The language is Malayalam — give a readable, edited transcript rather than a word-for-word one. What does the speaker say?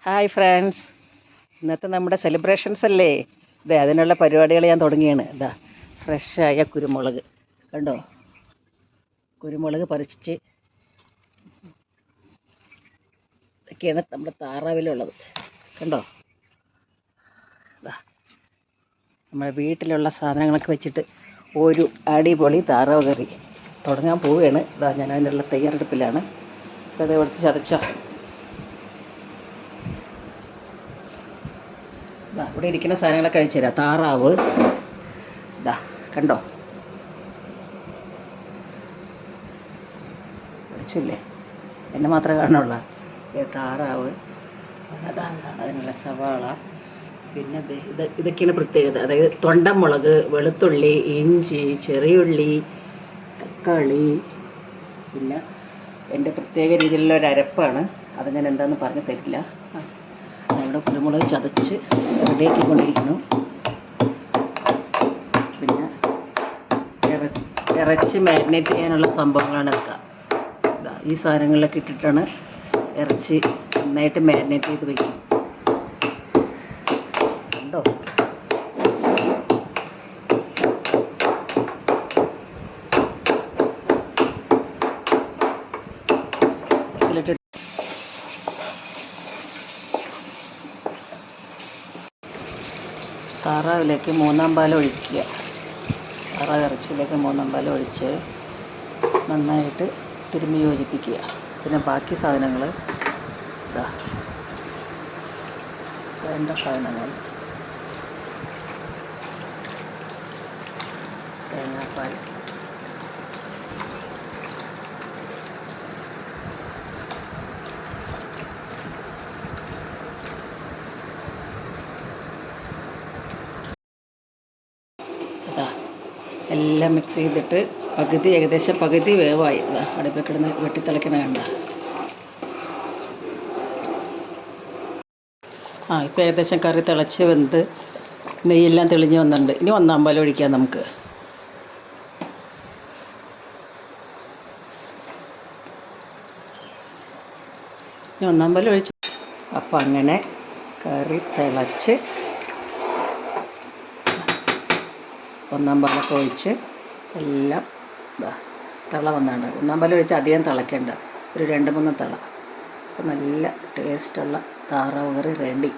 ഹായ് ഫ്രണ്ട്സ്, ഇന്നത്തെ നമ്മുടെ സെലിബ്രേഷൻസ് അല്ലേ. ഇതേ അതിനുള്ള പരിപാടികൾ ഞാൻ തുടങ്ങിയാണ്. ഇതാ ഫ്രഷായ കുരുമുളക് കണ്ടോ, കുരുമുളക് പറിച്ച് ഇതൊക്കെയാണ് നമ്മുടെ താറാവിലുള്ളത് കണ്ടോ. ഇതാ നമ്മുടെ വീട്ടിലുള്ള സാധനങ്ങളൊക്കെ വെച്ചിട്ട് ഒരു അടിപൊളി താറാവ് കറി തുടങ്ങാൻ പോവുകയാണ്. ഇതാ ഞാൻ അതിനുള്ള തയ്യാറെടുപ്പിലാണ്. അത് എടുത്ത് ചതച്ചോ. ഇവിടെ ഇരിക്കുന്ന സാധനങ്ങളൊക്കെ കഴിച്ചു തരാം. താറാവ് ഇതാ കണ്ടോ, കഴിച്ചില്ലേ, എന്നെ മാത്രമേ കാണുള്ളൂ. താറാവ് അതാ, അതിനുള്ള സവാള, പിന്നെ ഇതൊക്കെയാണ് പ്രത്യേകത. അതായത് തൊണ്ടമുളക്, വെളുത്തുള്ളി, ഇഞ്ചി, ചെറിയുള്ളി, തക്കാളി, പിന്നെ എൻ്റെ പ്രത്യേക രീതിയിലുള്ള ഒരു അരപ്പാണ്. അത് ഞാൻ എന്താണെന്ന് പറഞ്ഞു തരില്ല. നമ്മുടെ കുരുമുളക് ചതച്ച് റെഡിയാക്കിക്കൊണ്ടിരിക്കുന്നു. പിന്നെ ഇറച്ചി മാരിനേറ്റ് ചെയ്യാനുള്ള സംഭവങ്ങളാണ് ഇതൊക്കെ. ഈ സാധനങ്ങളിലൊക്കെ ഇട്ടിട്ടാണ് ഇറച്ചി നന്നായിട്ട് മാരിനേറ്റ് ചെയ്ത് വയ്ക്കും. കണ്ടോ, ഇതിലിട്ട് താറാവിലേക്ക് 3-ാം പാലം ഒഴിക്കുക. താറാവ് ഇറച്ചിയിലേക്ക് 3-ാം പാലം ഒഴിച്ച് നന്നായിട്ട് തിരുമ്മി യോജിപ്പിക്കുക. പിന്നെ ബാക്കി സാധനങ്ങൾ വേണ്ട സാധനങ്ങൾ തേങ്ങാപ്പാൽ, എല്ലാം മിക്സ് ചെയ്തിട്ട് ഏകദേശം പകുതി വേവായി. അടുപ്പിൽ കിടന്ന് വെട്ടിത്തിളയ്ക്കണ കണ്ട. ഇപ്പം ഏകദേശം കറി തിളച്ച് വെന്ത് നെയ്യെല്ലാം തെളിഞ്ഞ് വന്നിട്ടുണ്ട്. ഇനി 1-ാം പാലം ഒഴിക്കാം നമുക്ക്. ഇനി 1-ാം പാലം ഒഴിച്ച് അപ്പം അങ്ങനെ കറി തിളച്ച് 1-ാം പാലൊക്കെ ഒഴിച്ച് എല്ലാം തിള വന്നാണ്. 1-ാം പാലം ഒഴിച്ച് അധികം തിളയ്ക്കേണ്ട, ഒരു 2-3 തിള. അപ്പം നല്ല ടേസ്റ്റുള്ള താറാവ് കറി റെഡി.